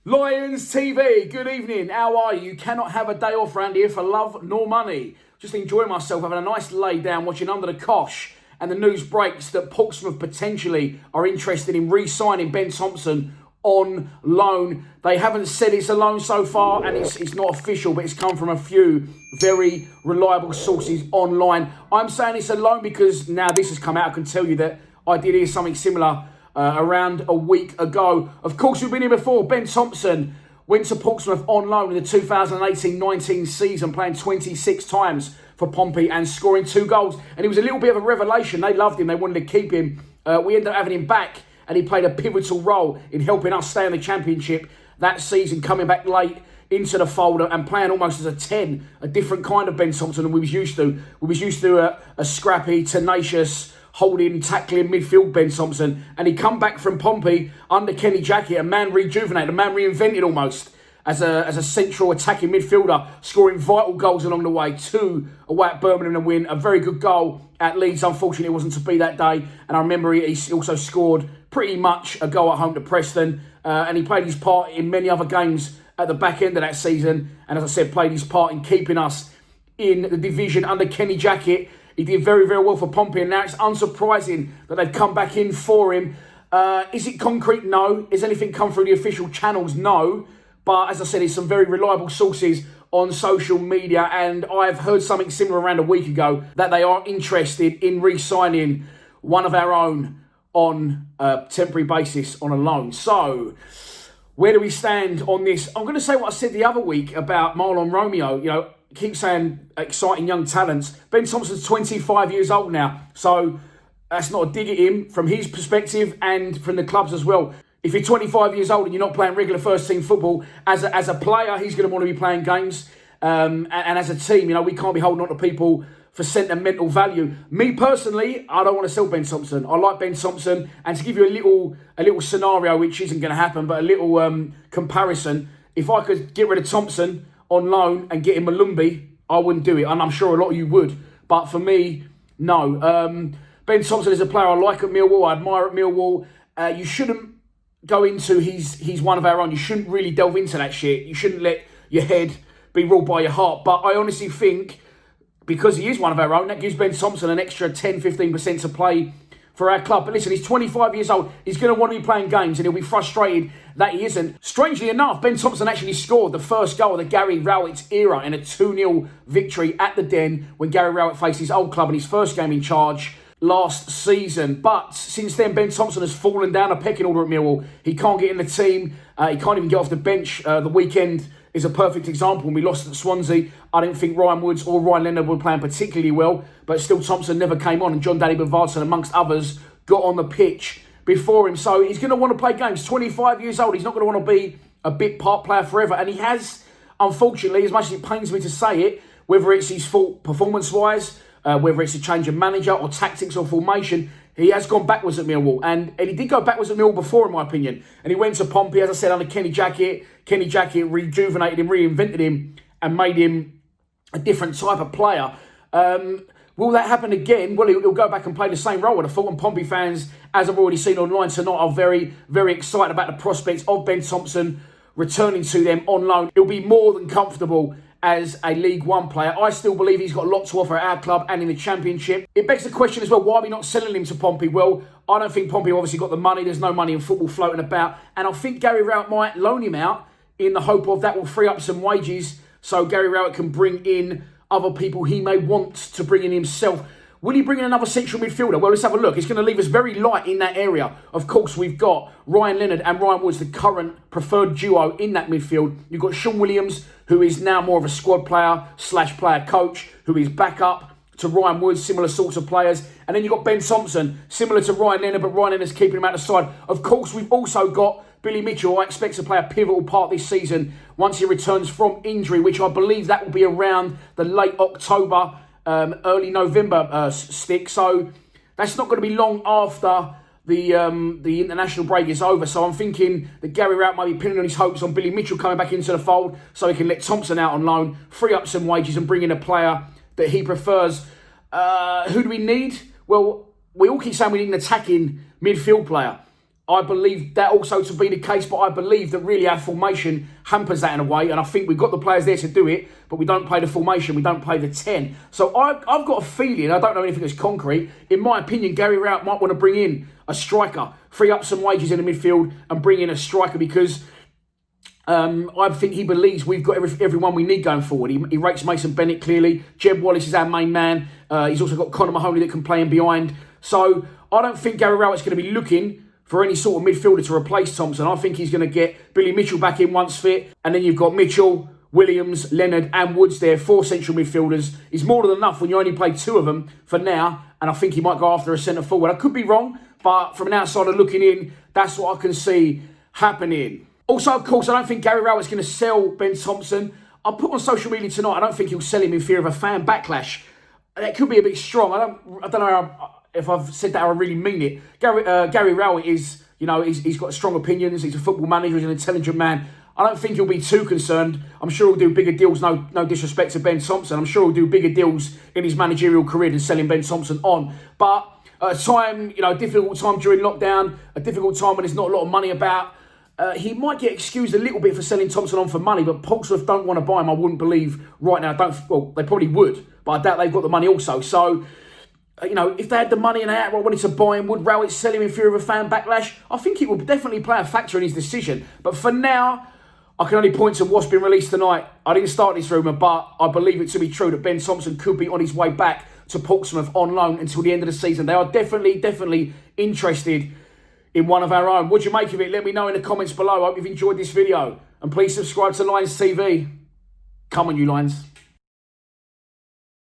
Lions TV, good evening. How are you? You cannot have a day off round here for love nor money. Just enjoying myself, having a nice lay down, watching Under the Cosh, and the news breaks that Portsmouth potentially are interested in re-signing Ben Thompson on loan. They haven't said it's a loan so far, and it's not official, but it's come from a few very reliable sources online. I'm saying it's a loan because now this has come out. I can tell you that I did hear something similar around a week ago. Of course, we've been here before. Ben Thompson went to Portsmouth on loan in the 2018-19 season, playing 26 times for Pompey and scoring 2 goals. And he was a little bit of a revelation. They loved him. They wanted to keep him. We ended up having him back, and he played a pivotal role in helping us stay in the Championship that season, coming back late into the fold and playing almost as a 10, a different kind of Ben Thompson than we was used to. We was used to a scrappy, tenacious, holding, tackling midfield Ben Thompson, and he come back from Pompey under Kenny Jackett, a man rejuvenated, a man reinvented almost as a central attacking midfielder, scoring vital goals along the way. 2 away at Birmingham to win, a very good goal at Leeds. Unfortunately, it wasn't to be that day, and I remember he also scored pretty much a goal at home to Preston, and he played his part in many other games at the back end of that season, and as I said, played his part in keeping us in the division under Kenny Jackett. He did very, very well for Pompey, and now it's unsurprising that they've come back in for him. Is it concrete? No. Has anything come through the official channels? No. But as I said, it's some very reliable sources on social media, and I've heard something similar around a week ago that they are interested in re-signing one of our own on a temporary basis on a loan. So, where do we stand on this? I'm going to say what I said the other week about Marlon Romeo. You know, keep saying exciting young talents. Ben Thompson's 25 years old now, so that's not a dig at him from his perspective and from the club's as well. If you're 25 years old and you're not playing regular first team football, as a player, he's going to want to be playing games. And as a team, you know, we can't be holding on to people for sentimental value. Me personally, I don't want to sell Ben Thompson. I like Ben Thompson, and to give you a little scenario, which isn't going to happen, but a little comparison. If I could get rid of Thompson on loan and get him Malumbi, I wouldn't do it, and I'm sure a lot of you would. But for me, no. Ben Thompson is a player I like at Millwall, I admire at Millwall. You shouldn't go into he's one of our own. You shouldn't really delve into that shit. You shouldn't let your head be ruled by your heart. But I honestly think, because he is one of our own, that gives Ben Thompson an extra 10-15% to play for our club. But listen, he's 25 years old. He's going to want to be playing games, and he'll be frustrated that he isn't. Strangely enough, Ben Thompson actually scored the first goal of the Gary Rowett era in a 2-0 victory at the Den when Gary Rowett faced his old club in his first game in charge last season. But since then, Ben Thompson has fallen down a pecking order at Millwall. He can't get in the team. He can't even get off the bench. The weekend is a perfect example. When we lost at Swansea, I didn't think Ryan Woods or Ryan Leonard were playing particularly well, but still Thompson never came on, and John Daddy Bavardson, amongst others, got on the pitch before him. So he's going to want to play games. 25 years old. He's not going to want to be a bit part player forever. And he has, unfortunately, as much as it pains me to say it, whether it's his fault performance-wise, whether it's a change of manager or tactics or formation, he has gone backwards at Millwall. And he did go backwards at Millwall before, in my opinion. And he went to Pompey, as I said, under Kenny Jackett. Kenny Jackett rejuvenated him, reinvented him, and made him a different type of player. Will that happen again? Well, he'll go back and play the same role. And the Fulham Pompey fans, as I've already seen online tonight, are very, very excited about the prospects of Ben Thompson returning to them on loan. He'll be more than comfortable as a League One player. I still believe he's got a lot to offer at our club and in the Championship. It begs the question as well, why are we not selling him to Pompey? Well, I don't think Pompey obviously got the money. There's no money in football floating about. And I think Gary Rowett might loan him out in the hope of that will free up some wages so Gary Rowett can bring in other people he may want to bring in himself. Will he bring in another central midfielder? Well, let's have a look. It's going to leave us very light in that area. Of course, we've got Ryan Leonard and Ryan Woods, the current preferred duo in that midfield. You've got Sean Williams, who is now more of a squad player / player coach, who is back up to Ryan Woods, similar sorts of players. And then you've got Ben Thompson, similar to Ryan Leonard, but Ryan Leonard's keeping him out the side. Of course, we've also got Billy Mitchell. I expect to play a pivotal part this season once he returns from injury, which I believe that will be around the late October, early November stick. So that's not going to be long after the international break is over. So I'm thinking that Gary Rowett might be pinning on his hopes on Billy Mitchell coming back into the fold so he can let Thompson out on loan, free up some wages and bring in a player that he prefers. Who do we need? Well, we all keep saying we need an attacking midfield player. I believe that also to be the case, but I believe that really our formation hampers that in a way, and I think we've got the players there to do it, but we don't play the formation, we don't play the 10. So I've got a feeling, I don't know anything that's concrete, in my opinion, Gary Rowett might want to bring in a striker, free up some wages in the midfield and bring in a striker, because I think he believes we've got everyone we need going forward. He rates Mason Bennett clearly. Jeb Wallace is our main man. He's also got Conor Mahoney that can play in behind. So I don't think Gary Rowett's going to be looking for any sort of midfielder to replace Thompson. I think he's going to get Billy Mitchell back in once fit. And then you've got Mitchell, Williams, Leonard and Woods there, 4 central midfielders. Is more than enough when you only play 2 of them for now. And I think he might go after a centre forward. I could be wrong, but from an outsider looking in, that's what I can see happening. Also, of course, I don't think Gary Rowett's going to sell Ben Thompson. I put on social media tonight, I don't think he'll sell him in fear of a fan backlash. That could be a bit strong. I don't know if I've said that I really mean it. Gary Rowett is, you know, he's got strong opinions. He's a football manager. He's an intelligent man. I don't think he'll be too concerned. I'm sure he'll do bigger deals. No disrespect to Ben Thompson. I'm sure he'll do bigger deals in his managerial career than selling Ben Thompson on. But a time, you know, a difficult time during lockdown, a difficult time when there's not a lot of money about. He might get excused a little bit for selling Thompson on for money, but Portsmouth don't want to buy him, I wouldn't believe, right now. Well, they probably would, but I doubt they've got the money also. So, you know, if they had the money and they outright wanted to buy him, would Rowett sell him in fear of a fan backlash? I think it will definitely play a factor in his decision. But for now, I can only point to what's been released tonight. I didn't start this rumour, but I believe it to be true that Ben Thompson could be on his way back to Portsmouth on loan until the end of the season. They are definitely interested in one of our own. What do you make of it? Let me know in the comments below. I hope you've enjoyed this video. And please subscribe to Lions TV. Come on, you Lions.